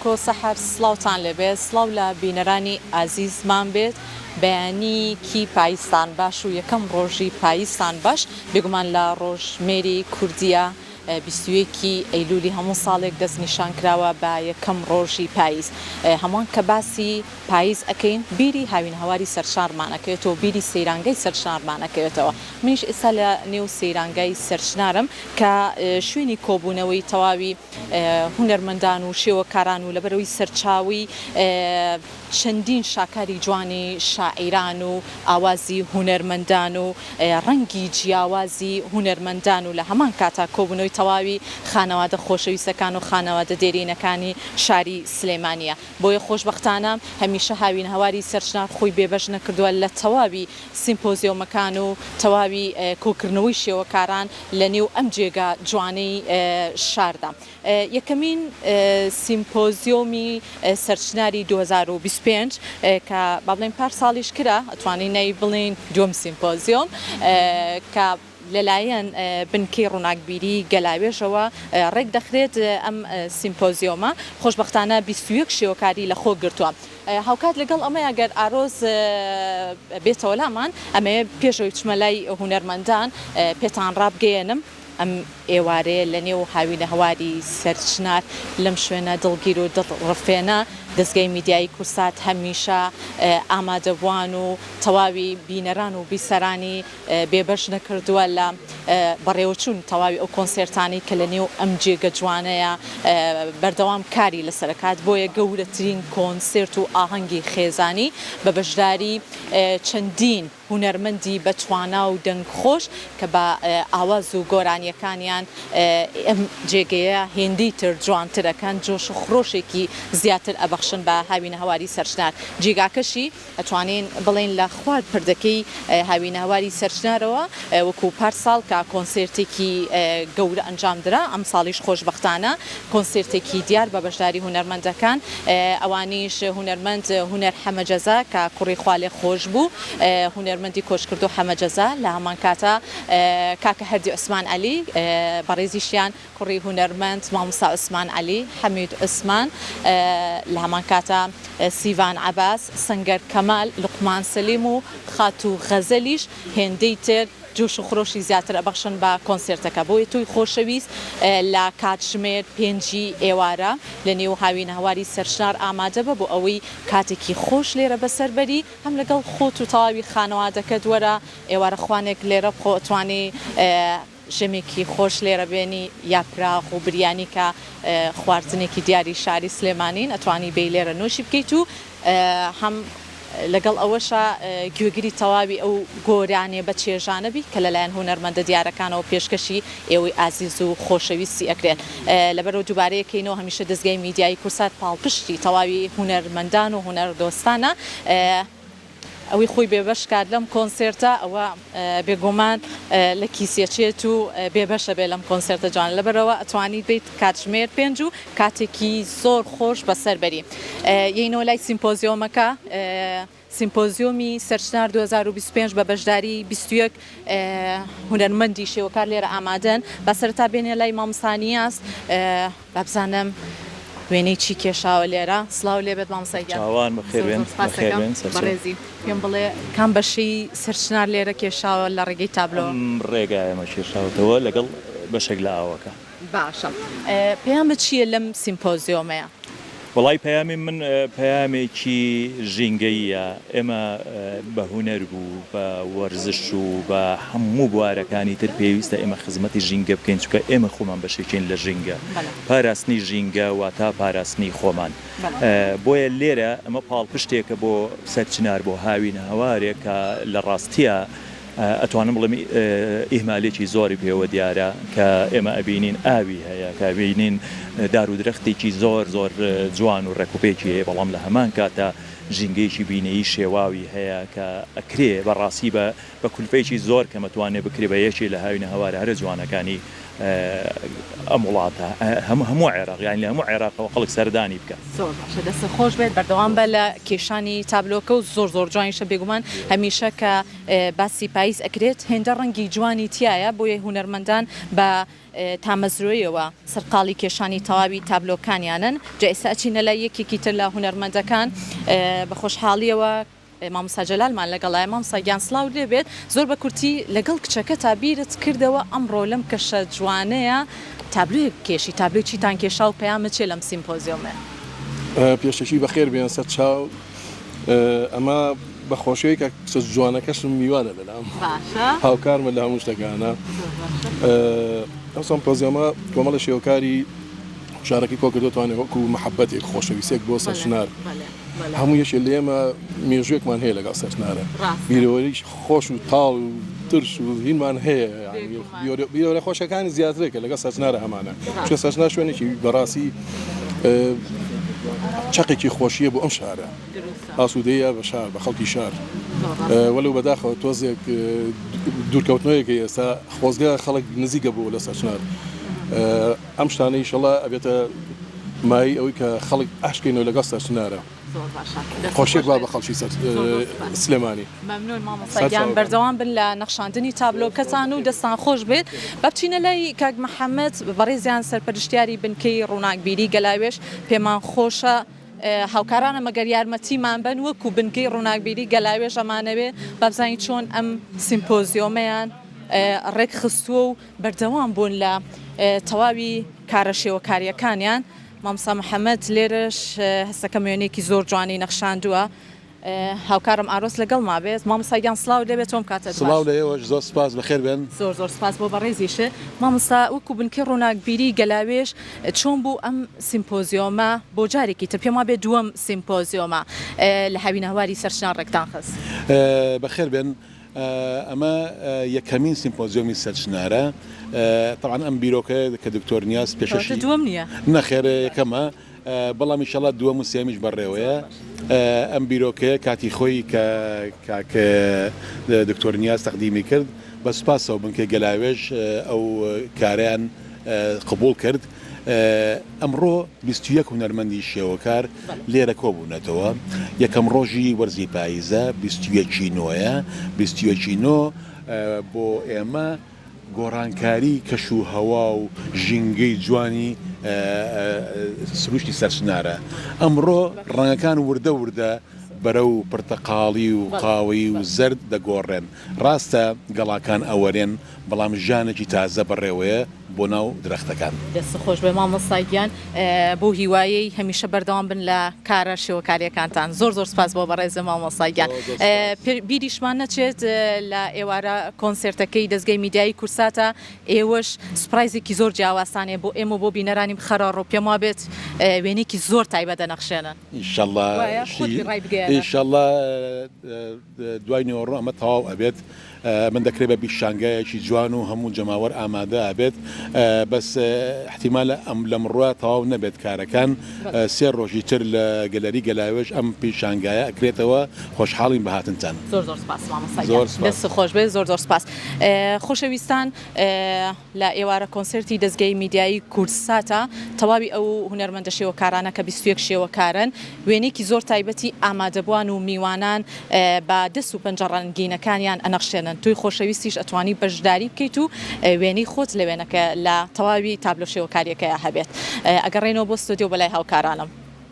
کۆ سەحەر سڵاوتان لەبێت سڵاو لە بینەرانی ئازیزمان بێت بەیانیکی پاییستان باش و یەکەم ڕۆژی پاییستان باش بێگومان لە ڕۆژمێری کوردیە 21 ئەیلولی هەموو ساڵێک دەست نیشان کراوە بە یەکەم ڕۆژی پاییز هەمووان کە باسی پاییز ئەەکەین بیری هاوین هەواری سەرشارمانەکەوێتەوە بیری سەیرانگەی سەرشارمانەکەوێتەوە منیش ئێستا لە نێو سەیرانگەی سەرشنارم کە شوێنی کۆبوونەوەی تەواوی هونەرمەندان و شێوەکاران و لەبەرەوەی سەرچاوی چەندین شاکاری جوانی شاعیران و ئاوازی هونەرمەندان و ڕەنگی جیاوازی هونەرمەندان و لە هەمان کاتا کۆبوونەوەی تەواوی خانەوادە خۆشەویستەکان و خانەوادە دێرینەکانی شاری سلێمانیە بۆیە خۆشبەختانە هەمیشە هاوین هەواری سەرشنار خۆی بێبەش نەکردووە لە تەواوی سیمپۆزیۆمەکان و تەواوی کۆکردنەوەی شێوەکاران لە نێو ئەم جێگە جوانەی شاردا یەکەمین سیمپۆزیۆمی سەرچناری 2025 کە با بڵێن پار ساڵیش کرا ئەتوانین نەی بڵین دووەم سیمپۆزیۆم کە لەلایەن بنکەی ڕووناکبیری گەلاوێژەوە ڕێک دەخرێت ئەم سیمپۆزیۆمە خۆشبەختانە 21 شێوەکاری لە خۆ گرتووە هاوکات لەگەڵ ئەمە ئەگەر ئارۆز بێتەوە لامان ئەمەیە پێشەوەی چمە لای هونەرمەندان پێتان ڕابگەێنم ئەم ئێوارەیە لە نێو هاوینە هەواری سەرچنار لەم شوێنە دڵگیر و دڵڕفێنە دەستگای میدیایی کورسات هەمیشە ئامادەبووان و تەواوی بینەران و بیسەرانی بێبەش نەکردووە لە بەڕێوەچوون تەواوی ئەو کۆنسێرتانی کە لە نێو ئەم جێگە جوانەیە بەردەوام کاری لەسەرکات بۆیە گەورەترین کۆنسێرت و ئاهەنگی خێزانی بە بەشداری چەندین هونەرمەندی بەتوانا و دەنگخۆش کە بە ئاواز و گۆرانیەکانیان ئەم جێگەیە هێندی تر جوانترەکان جۆش و خڕۆشێکی زیاتر ئەبەخشن بە هاوینە هەواری سەرچنار جێگاکەشی ئەتوانین بڵێن لە خوارد پردەکەی هاوینە هەواری سەرچنارەوە وەکو پارساڵ کە کۆنسێرتێکی گەورە ئەنجامدرا ئەم ساڵیش خۆشبەختانە کۆنسێرتێکی دیار بە بەشداری هونەرمەندەکان ئەوانیش هونەرمەند هونەر حەمەجەزا کە کوڕی خوالێ خۆش بوو هونەرمەندی کۆشکرد و حەمەجەزا لە هەمان کاتە کاکە هەردی عوسمان عەلی بەڕێزیشیان کوڕی هونەرمەند مامۆستا عوسمان عەلی حەمید عوسمان لە هەمان کاتە سیڤان عەباس سەنگەر کەمال لوقمان سەلیم و خاتوو غەزەلیش هێندەی تر جوش و خڕۆشی زیاتر ئەبەخشن بە کۆنسێرتەکە بۆیە توی خۆشەویست لە کاتژمێر 5 ئێوارە لە نێو هاوینە هەواری سەرشنار ئامادە بە بۆ ئەوەی کاتێکی خۆش لێرە بەسەربەری هەم لەگەڵ خۆت و تەواوی خانەوادەکەت وەرە ئێوارە خوانێک لێرە خۆتوانی ژەمێکی خۆش لێرە بێنی یاپراخ و بریانی کە خواردنێکی دیاری شاری سلێمانین ئەتوانی بێ لێرە نوۆشی بکەیت و هەم لەگەڵ ئەوەشە گوێگری تەواوی ئەو گۆرانێ بە چێژانەبی کە لەلایەن هونەرمەندە دیارەکانەوە پێشکەشی ئێوەی ئازیز و خۆشەویستی ئەکرێت لەبەرەوە دووبارەیەکەینەوە هەمیشە دەستگای میدیایی کورسات پاڵپشتی تەواوی هونەرمەندان و هونەردۆستانە ئەوەی خۆی بێبەشکات لەم کۆنسێرتە ئەوە بێگومان لە کیسێچێت و بێبەشە بێ لەم کۆنسێرتە جوان لەبەرەوە ئەتوانیت بیت کاتژمێر 5 و کاتێکی زۆر خۆش بەسەربەری یەینەوە لای سیمپۆزیۆمەکە سیمپۆزیۆمی سەرچنار 2025 بە بەشداری 21 هونەرمەندی شێوەکار لێرە ئامادەن بە سەرەتا بێنێ لای مامۆستا بابزانم وێنەی چی کێشاوە لێرە سڵاو لێبێت مامۆستای چاوان بەخێربێن بەڕێزی پێم بڵێ کام بەشەی سەرچنار لێرە کێشاوە لە ڕێگەی تابلۆ ڕێگایەمە کێشاوتەوە لەگەڵ بەشێک لە ئاوەکە باشە پێیامە چییە لەم سیمپۆزیۆمەیە؟ وڵای پەیامی من پەیامێکی ژینگەیە ئێمە بە هونەر بوو بە وەرزش و بە هەموو بوارەکانی تر پێویستە ئێمە خزمەتی ژینگە بکەین چونکە ئێمە خۆمان بەشێکین لە ژینگە پاراستنی ژینگە واتە پاراستنی خۆمان بۆیە لێرە ئەمە پاڵپشتێکە بۆ سەرچنار بۆ هاوینە هەوارێک کە لە ڕاستیە ئەتوانم بڵێم ئیهمالێکی زۆری پێوە دیارە کە ئێمە ئەبینین ئاوی هەیە کە بینین دار و درەختێکی زۆر زۆر جوان و ڕێکوپێکی هەیە بەڵام لە هەمان کاتە ژینگەیەکی بینەیی شێواوی هەیە کە ئەکرێ بەڕاستی بە کولفەیەکی زۆر کە مەتوانێت بکرێ بە یەکی لە هاوینە هەوارە هەرە جوانەکانی ئەم وڵاتە هەموو عێراق یانی هەموو عێراقەوە خەڵک سەردانی بکە. زۆر باشە دەست خۆش بێت بەردەوام بە لە کێشانی تابلۆکە و زۆر جوانیشە بێگومان هەمیشە کە باسی پاییز ئەکرێت هێندە ڕەنگی جوانی تایە بۆیە هونەرمەندان بە تامەزرۆیەوە سەرقاڵی کێشانی تەواوی تابلۆکانیانن جا ئێستا ئەچینە لای یەکێکی تر لە هونەرمەندەکان بە خۆشحاڵیەوە مامۆستا جەلالمان لەگەڵای مامۆستا گیانسلااو لێبێت زۆر بە کورتی لەگەڵ کچەکە تابیرت کردەوە ئەمڕۆ لەم کەشە جوانەیە تابلوێک کێشی تابلوێکی تان کێشا و پەیامە چێ لەم سیمپۆزیۆمە پێشەکی بەخێر بێن سەر چاو ئەمە بە خۆشەیە کە جوانەکەشم میوانە لەلام هاوکارمە لە هەموو شتەکانە ئەم سیمپۆزیۆمە کۆمەڵە شێوەکاری شارەکەی کۆکردوتوانێت وەکو محەبەتێک خۆشەویستێک بۆ سەرچنار هەموو یەشێ لێمە مێژوێکمان هەیە لەگەڵ سەرچنارە بیرەوەریش خۆش و تاڵ و ترش و هینمان هەیە بیرەوەرە خۆشەکانی زیاترێکە لەگەڵ سەرچنارە هەمانە چکە سەرچنار شوێنێکی بەڕاستی چەقێکی خۆشیە بۆ ئەم شارە ئاسوودەیە بە شار بە خەڵکی شار وەلو بەداخەوە تۆزێک دوورکەوتنەوەیەکە ئێستا خۆزگە خەڵک نزیکە بوو لە سەرچنار ئەم شتانە ئینشەڵا ئەبێتە مای ئەوەی کە خەڵک ئاشکەینەوە لەگەڵ سەرچنارە خۆشێک با بە خەڵکی سلێمانی مەمنون مامۆستاگیان بەردەوام بن لە نەخشاندنی تابلۆکەتان و دەستان خۆش بێت بچینە لای کاک محەممەد بەڕێزیان سەرپەرشتیاری بنکەی ڕووناکبیری گەلاوێش پێمان خۆشە هاوکارانە مەگەر یارمەتیمان بن وەکو بنکەی ڕووناکبیری گەلاوێش ئەمانەوێ بابزانین چۆن ئەم سیمپۆزیۆمەیان ڕێک خستووە و بەردەوام بوون لە تەواوی کارە شێوەکاریەکانیان مامۆستا محەممەد لێرەش هەستەکە میێنێکی زۆر جوانی نەخشاندووە هاوکارم ئارۆس لەگەڵ ما بێت مامۆستا گیانسلااو لێبێت تۆم کاتە سڵاو لەیەوەش زۆر سپاس بەخێر بێن زۆر سپاس بۆ بەڕێزیشە مامۆستا وەکو بنکەی ڕووناکبیری گەلاوێش چۆن بوو ئەم سیمپۆزیۆمە بۆ جارێکی تر پێم وابێت دووەم سیمپۆزیۆمە لە هاوینەواری سەرچنان ڕێکتان خست بەخێر بێن ئەمە یەکەمین سیمپۆزیۆمی سەرچنارە طبعا ئەم بیرۆکە کە دکتۆر نیاز پێشەشی دووەم نییە نەخێر یەکەمە بەڵام ئینشەڵا دووەم و سێمیش بەڕێوەیە ئەم بیرۆکەیە کاتی خۆی کە دکتۆر نیاز تەقدیمی کرد بە سوپاسەوە بنکەی گەلاوێژ ئەو کاریان قبول کرد ئەمڕۆ 21 هونەرمەندی شێوەکار لێرە کۆبوونەتەوە یەکەم ڕۆژی وەرزی پاییزە 21 نۆیە 21 نۆ بۆ ئێمە گۆڕانکاری کەش و هەوا و ژینگەی جوانی سروشتی سەرچنارە ئەمڕۆ ڕەنگەکان وردە بەرە و پرتەقاڵی و قاوی و زەرد دەگۆڕێن ڕاستە گەڵاکان ئەوەرێن بەڵام ژانێکی تازە بەڕێوەیە بۆ ناو درەختەکان دەست خۆش بێ مامۆستاگیان بۆ هیوایەی هەمیشە بەردەوام بن لە کارە شێوەکاریەکانتان زۆر سپاس بۆ بەڕێزە مامۆستاگیان بیریشمان نەچێت لە ئێوارە کۆنسرتەکەی دەستگای میدیایی کورساتە ئێوەش سوپرایزێکی زۆر جیاوازانێ بۆ ئێمە بۆ بینەرانی بخەرەڕۆ پێم وابێت وێنێکی زۆر تایبەت دەنەخشێنن ئینشەڵڵا دوای نێوەڕۆ ئەمە تەواو ئەبێت من دەکرێت بە بیشانگایەکی جوان و هەموو جەماوەر ئامادە ئەبێت بەس احتیمالە ئەم لە مڕوا تەواو نەبێت کارەکان سێ ڕۆژی تر لە گەلەری گەلاوێژ ئەم پیشانگایە ئەکرێتەوە خۆشحاڵین بەهاتنتان زۆر سپاس دەست خۆش بێت زۆر سپاس خۆشەویستان لە ئێوارە کۆنسرتی دەستگای میدیایی کورساتە تەواوی ئەو هونەرمەندە شێوەکارانە کە 21 شێوەکارن وێنێکی زۆر تایبەتی ئامادەبووان و میوانان بە دەست و پەنجە ڕەنگینەکانیان ئەنەخشێنن توی خۆشەویستیش ئەتوانی بەشداری بکەیت و وێنەی خۆت لە وێنەکە لە تەواوی تابلۆ شێوەکاریەکەیە هەبێت ئەگەڕێنەوە بۆ ستودیۆ بەلای هاوکارانم